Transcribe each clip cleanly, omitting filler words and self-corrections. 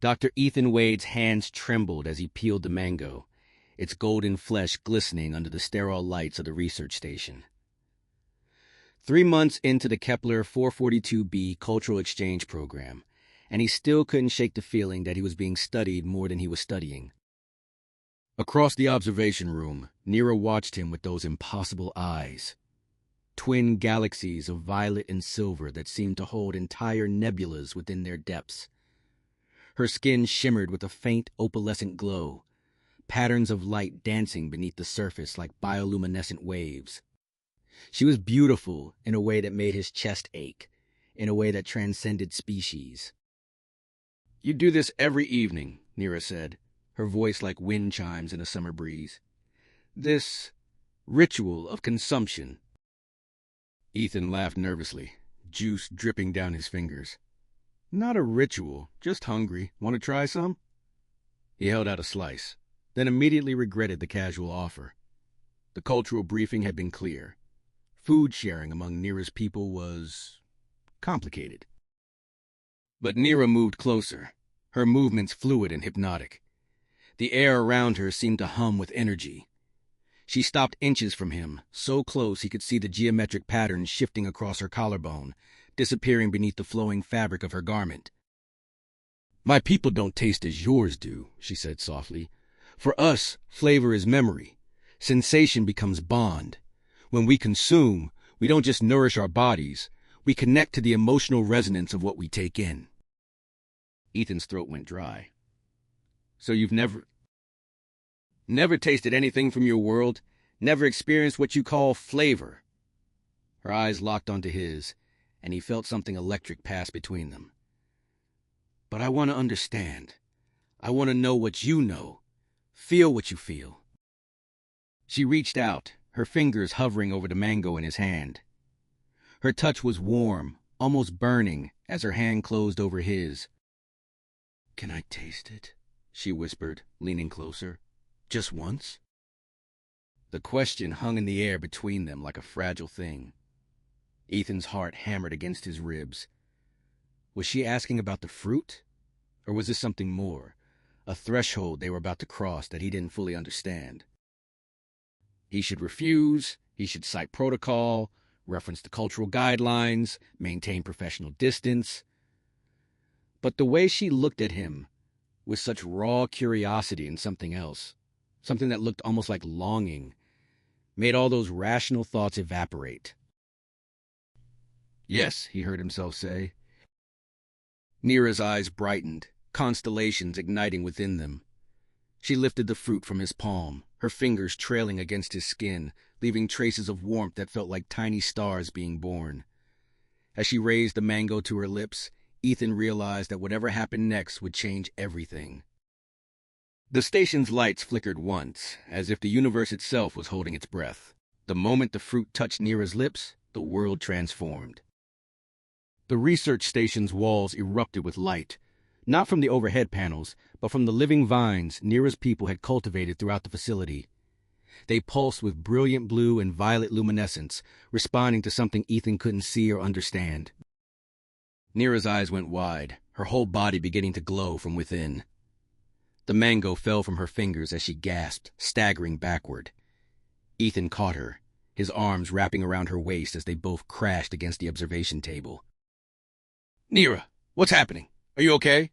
Dr. Ethan Wade's hands trembled as he peeled the mango, its golden flesh glistening under the sterile lights of the research station. 3 months into the Kepler 442b Cultural Exchange Program, and he still couldn't shake the feeling that he was being studied more than he was studying. Across the observation room, Nira watched him with those impossible eyes. Twin galaxies of violet and silver that seemed to hold entire nebulas within their depths. Her skin shimmered with a faint opalescent glow, patterns of light dancing beneath the surface like bioluminescent waves. She was beautiful in a way that made his chest ache, in a way that transcended species. "You do this every evening," Nira said, her voice like wind chimes in a summer breeze. "This ritual of consumption." Ethan laughed nervously, juice dripping down his fingers. "Not a ritual, just hungry. Want to try some?" He held out a slice, then immediately regretted the casual offer. The cultural briefing had been clear. Food sharing among Nira's people was complicated. But Nira moved closer, her movements fluid and hypnotic. The air around her seemed to hum with energy. She stopped inches from him, so close he could see the geometric patterns shifting across her collarbone, disappearing beneath the flowing fabric of her garment. "My people don't taste as yours do," she said softly. "For us, flavor is memory. Sensation becomes bond. When we consume, we don't just nourish our bodies, we connect to the emotional resonance of what we take in." Ethan's throat went dry. "So you've never tasted anything from your world? Never experienced what you call flavor?" Her eyes locked onto his, and he felt something electric pass between them. "But I want to understand. I want to know what you know. Feel what you feel." She reached out, her fingers hovering over the mango in his hand. Her touch was warm, almost burning, as her hand closed over his. "Can I taste it?" she whispered, leaning closer. "Just once?" The question hung in the air between them like a fragile thing. Ethan's heart hammered against his ribs. Was she asking about the fruit? Or was this something more, a threshold they were about to cross that he didn't fully understand? He should refuse, he should cite protocol, reference the cultural guidelines, maintain professional distance. But the way she looked at him, with such raw curiosity and something else, something that looked almost like longing, made all those rational thoughts evaporate. "Yes," he heard himself say. Nira's eyes brightened, constellations igniting within them. She lifted the fruit from his palm, her fingers trailing against his skin, leaving traces of warmth that felt like tiny stars being born. As she raised the mango to her lips, Ethan realized that whatever happened next would change everything. The station's lights flickered once, as if the universe itself was holding its breath. The moment the fruit touched Nira's lips, the world transformed. The research station's walls erupted with light, not from the overhead panels, but from the living vines Nira's people had cultivated throughout the facility. They pulsed with brilliant blue and violet luminescence, responding to something Ethan couldn't see or understand. Nira's eyes went wide, her whole body beginning to glow from within. The mango fell from her fingers as she gasped, staggering backward. Ethan caught her, his arms wrapping around her waist as they both crashed against the observation table. "Nira, what's happening? Are you okay?"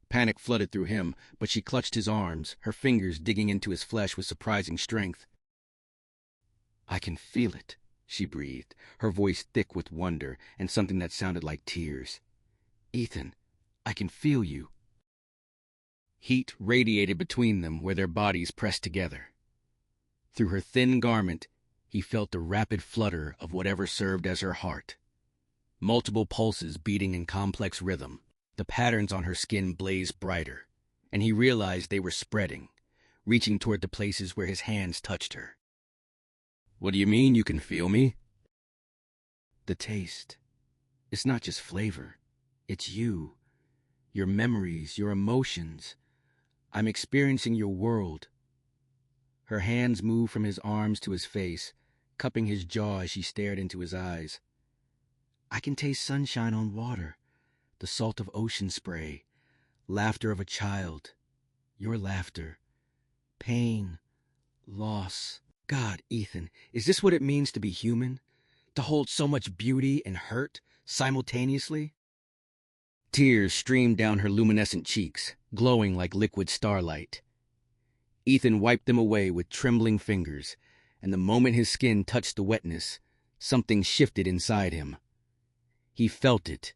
Panic flooded through him, but she clutched his arms, her fingers digging into his flesh with surprising strength. "I can feel it," she breathed, her voice thick with wonder and something that sounded like tears. "Ethan, I can feel you." Heat radiated between them where their bodies pressed together. Through her thin garment, he felt the rapid flutter of whatever served as her heart. Multiple pulses beating in complex rhythm. The patterns on her skin blazed brighter, and he realized they were spreading, reaching toward the places where his hands touched her. "What do you mean you can feel me?" "The taste. It's not just flavor. It's you. Your memories, your emotions. I'm experiencing your world." Her hands moved from his arms to his face, cupping his jaw as she stared into his eyes. "I can taste sunshine on water, the salt of ocean spray, Laughter of a child. Your laughter. Pain. Loss. God, Ethan, is this what it means to be human? To hold so much beauty and hurt simultaneously? Tears streamed down her luminescent cheeks, glowing like liquid starlight. Ethan wiped them away with trembling fingers, and the moment his skin touched the wetness, something shifted inside him. He felt it.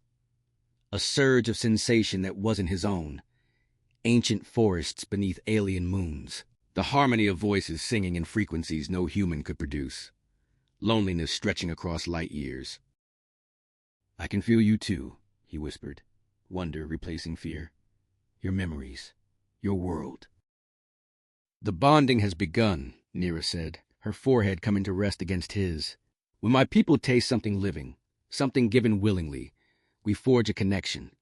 A surge of sensation that wasn't his own. Ancient forests beneath alien moons. The harmony of voices singing in frequencies no human could produce. Loneliness stretching across light years. "I can feel you too," he whispered, wonder replacing fear. "Your memories. Your world." "The bonding has begun," Nira said, her forehead coming to rest against his. "When my people taste something living, something given willingly, we forge a connection.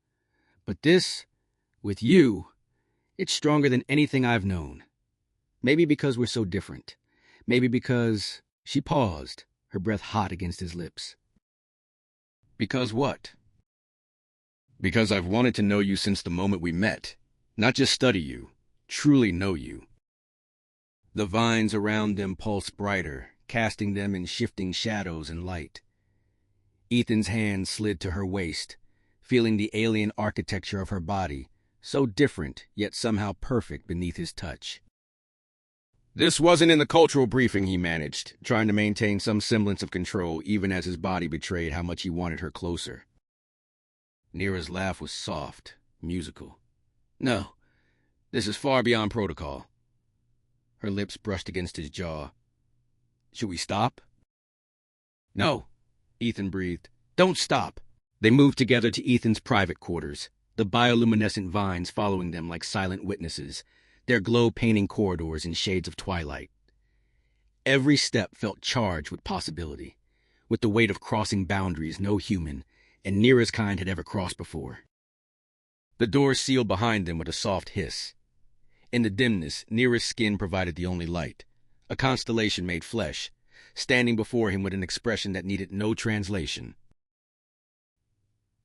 But this, with you, it's stronger than anything I've known. Maybe because we're so different. Maybe because—" She paused, her breath hot against his lips. "Because what?" "Because I've wanted to know you since the moment we met. Not just study you, truly know you." The vines around them pulsed brighter, casting them in shifting shadows and light. Ethan's hand slid to her waist, feeling the alien architecture of her body, so different yet somehow perfect beneath his touch. "This wasn't in the cultural briefing," he managed, trying to maintain some semblance of control even as his body betrayed how much he wanted her closer. Nira's laugh was soft, musical. "No, this is far beyond protocol." Her lips brushed against his jaw. "Should we stop?" "No," Ethan breathed. "Don't stop." They moved together to Ethan's private quarters, the bioluminescent vines following them like silent witnesses, their glow painting corridors in shades of twilight. Every step felt charged with possibility, with the weight of crossing boundaries no human, and Nira's kind had ever crossed before. The door sealed behind them with a soft hiss. In the dimness, Nira's skin provided the only light, a constellation made flesh, standing before him with an expression that needed no translation.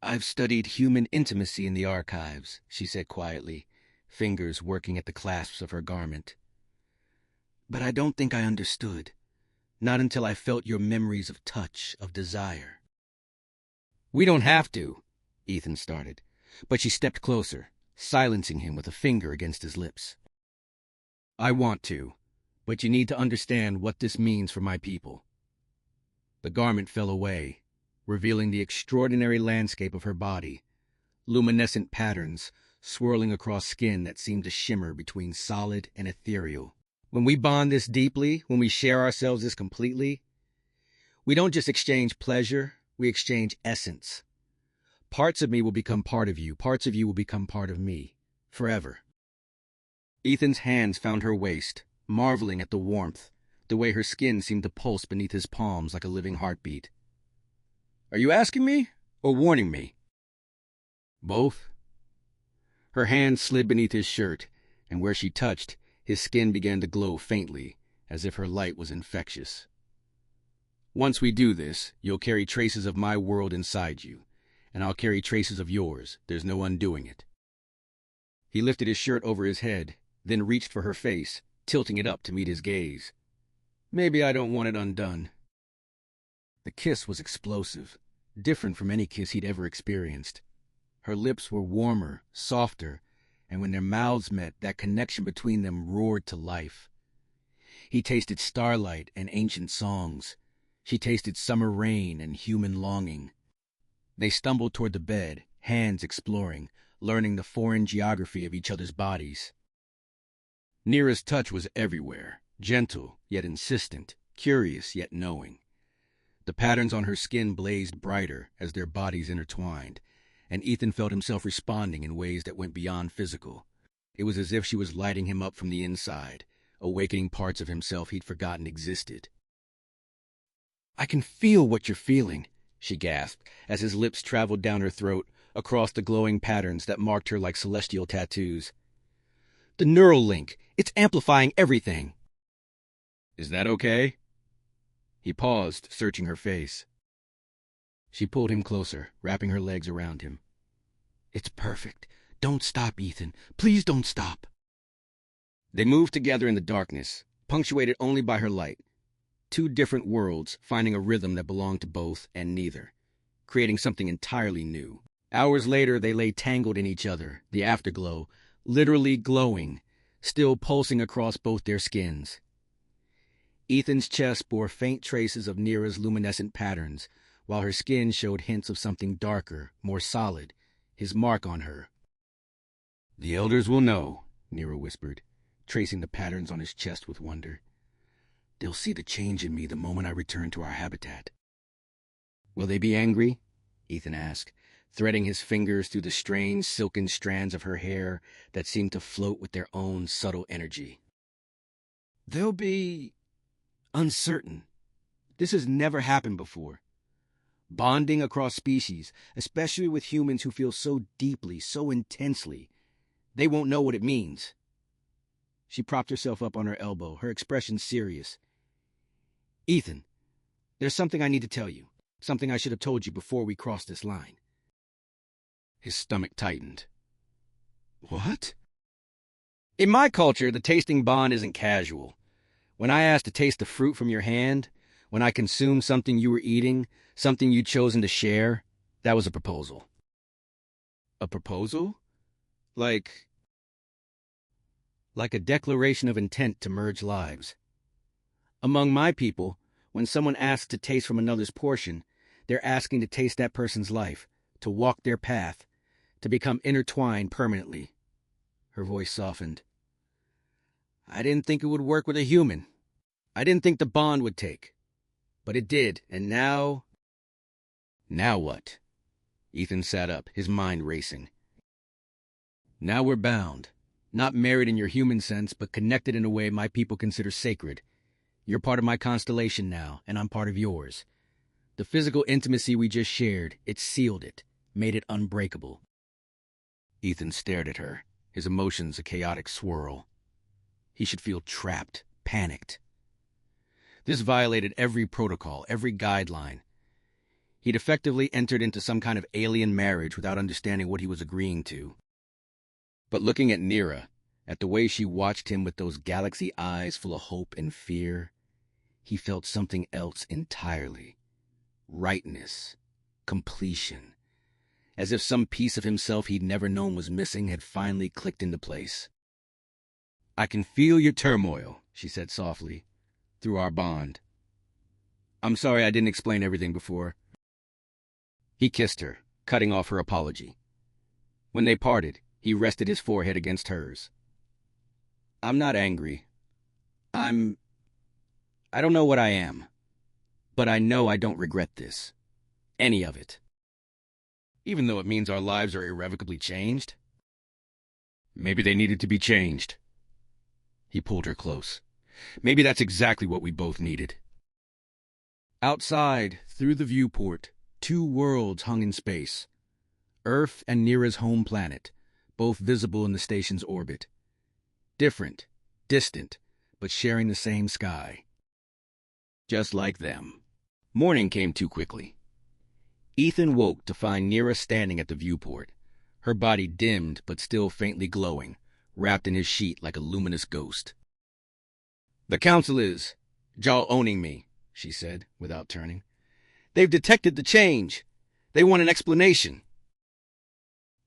"I've studied human intimacy in the archives," she said quietly, fingers working at the clasps of her garment. "But I don't think I understood, not until I felt your memories of touch, of desire." "We don't have to," Ethan started, but she stepped closer, silencing him with a finger against his lips. "I want to, but you need to understand what this means for my people." The garment fell away, revealing the extraordinary landscape of her body, luminescent patterns swirling across skin that seemed to shimmer between solid and ethereal. "When we bond this deeply, when we share ourselves this completely, we don't just exchange pleasure, we exchange essence. Parts of me will become part of you, parts of you will become part of me, forever." Ethan's hands found her waist, marveling at the warmth, the way her skin seemed to pulse beneath his palms like a living heartbeat. "Are you asking me, or warning me?" "Both." Her hand slid beneath his shirt, and where she touched, his skin began to glow faintly, as if her light was infectious. "Once we do this, you'll carry traces of my world inside you, and I'll carry traces of yours. There's no undoing it." He lifted his shirt over his head, then reached for her face, tilting it up to meet his gaze. "Maybe I don't want it undone." The kiss was explosive, different from any kiss he'd ever experienced. Her lips were warmer, softer, and when their mouths met, that connection between them roared to life. He tasted starlight and ancient songs. She tasted summer rain and human longing. They stumbled toward the bed, hands exploring, learning the foreign geography of each other's bodies. Nira's touch was everywhere, gentle yet insistent, curious yet knowing. The patterns on her skin blazed brighter as their bodies intertwined, and Ethan felt himself responding in ways that went beyond physical. It was as if she was lighting him up from the inside, awakening parts of himself he'd forgotten existed. "I can feel what you're feeling," she gasped, as his lips traveled down her throat, across the glowing patterns that marked her like celestial tattoos. "The neural link, it's amplifying everything." "Is that okay?" He paused, searching her face. She pulled him closer, wrapping her legs around him. "It's perfect. Don't stop, Ethan. Please don't stop. They moved together in the darkness, punctuated only by her light. Two different worlds finding a rhythm that belonged to both and neither, creating something entirely new. Hours later, they lay tangled in each other, the afterglow, literally glowing, still pulsing across both their skins. Ethan's chest bore faint traces of Nira's luminescent patterns, while her skin showed hints of something darker, more solid, his mark on her. "The elders will know," Nira whispered, tracing the patterns on his chest with wonder. "They'll see the change in me the moment I return to our habitat." "Will they be angry?" Ethan asked, threading his fingers through the strange silken strands of her hair that seemed to float with their own subtle energy. "They'll be uncertain. This has never happened before. Bonding across species, especially with humans who feel so deeply, so intensely. They won't know what it means." She propped herself up on her elbow, her expression serious. "Ethan, there's something I need to tell you. Something I should have told you before we crossed this line." His stomach tightened. "What?" "In my culture, the tasting bond isn't casual. When I asked to taste the fruit from your hand, when I consumed something you were eating, something you'd chosen to share, that was a proposal." "A proposal? Like a declaration of intent to merge lives. Among my people, when someone asks to taste from another's portion, they're asking to taste that person's life, to walk their path, to become intertwined permanently." Her voice softened. "I didn't think it would work with a human. I didn't think the bond would take. But it did, and now—" "Now what?" Ethan sat up, his mind racing. "Now we're bound. Not married in your human sense, but connected in a way my people consider sacred. You're part of my constellation now, and I'm part of yours. The physical intimacy we just shared, it sealed it, made it unbreakable." Ethan stared at her, his emotions a chaotic swirl. He should feel trapped, panicked. This violated every protocol, every guideline. He'd effectively entered into some kind of alien marriage without understanding what he was agreeing to. But looking at Nira, at the way she watched him with those galaxy eyes full of hope and fear, he felt something else entirely. Rightness. Completion. As if some piece of himself he'd never known was missing had finally clicked into place. "I can feel your turmoil," she said softly, "through our bond. I'm sorry I didn't explain everything before." He kissed her, cutting off her apology. When they parted, he rested his forehead against hers. "I'm not angry. I don't know what I am. But I know I don't regret this. Any of it. Even though it means our lives are irrevocably changed. Maybe they needed to be changed." He pulled her close. "Maybe that's exactly what we both needed." Outside, through the viewport, two worlds hung in space. Earth and Nira's home planet, both visible in the station's orbit. Different, distant, but sharing the same sky. Just like them. Morning came too quickly. Ethan woke to find Nira standing at the viewport, her body dimmed but still faintly glowing, wrapped in his sheet like a luminous ghost. "The council is owning me," she said, without turning. "They've detected the change. They want an explanation."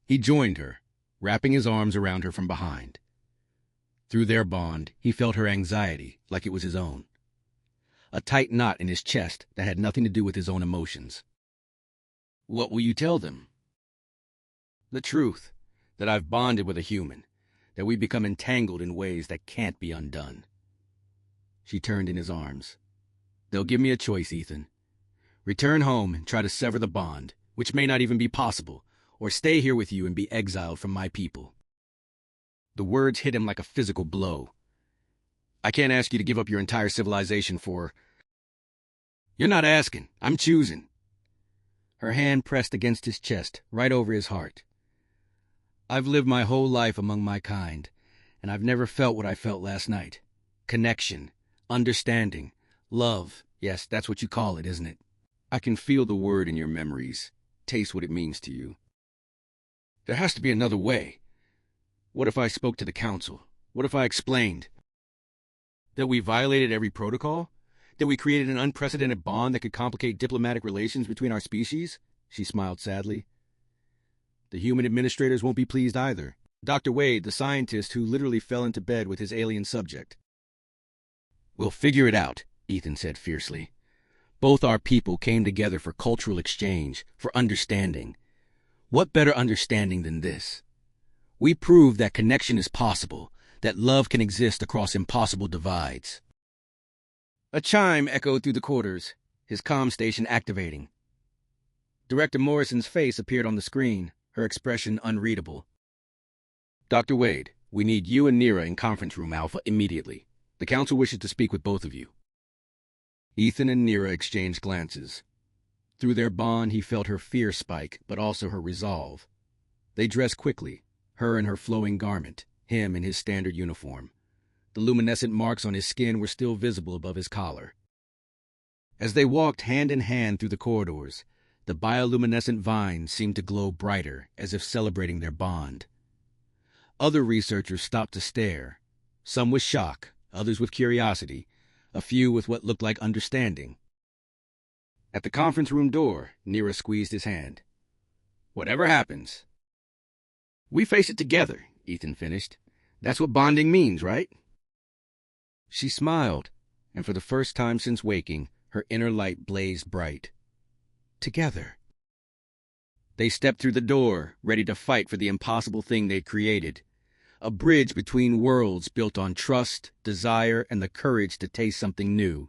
He joined her, wrapping his arms around her from behind. Through their bond, he felt her anxiety like it was his own. A tight knot in his chest that had nothing to do with his own emotions. "What will you tell them?" "The truth, that I've bonded with a human, that we become entangled in ways that can't be undone." She turned in his arms. "They'll give me a choice, Ethan. Return home and try to sever the bond, which may not even be possible, or stay here with you and be exiled from my people." The words hit him like a physical blow. "I can't ask you to give up your entire civilization for—" "You're not asking. I'm choosing." Her hand pressed against his chest, right over his heart. "I've lived my whole life among my kind, and I've never felt what I felt last night. Connection, understanding, love. Yes, that's what you call it, isn't it? I can feel the word in your memories, taste what it means to you. There has to be another way. What if I spoke to the council? What if I explained that we violated every protocol? That we created an unprecedented bond that could complicate diplomatic relations between our species? She smiled sadly. The human administrators won't be pleased either. Dr. Wade, the scientist who literally fell into bed with his alien subject. We'll figure it out, Ethan said fiercely. Both our people came together for cultural exchange, for understanding. What better understanding than this? We proved that connection is possible, that love can exist across impossible divides. A chime echoed through the quarters, his comm station activating. Director Morrison's face appeared on the screen, her expression unreadable. Dr. Wade, we need you and Nira in conference room Alpha immediately. The council wishes to speak with both of you. Ethan and Nira exchanged glances. Through their bond, he felt her fear spike, but also her resolve. They dressed quickly, her in her flowing garment, him in his standard uniform. The luminescent marks on his skin were still visible above his collar. As they walked hand in hand through the corridors, the bioluminescent vines seemed to glow brighter, as if celebrating their bond. Other researchers stopped to stare, some with shock, others with curiosity, a few with what looked like understanding. At the conference room door, Nira squeezed his hand. Whatever happens, we face it together, Ethan finished. That's what bonding means, right? She smiled, and for the first time since waking, her inner light blazed bright. Together. They stepped through the door, ready to fight for the impossible thing they'd created. A bridge between worlds built on trust, desire, and the courage to taste something new.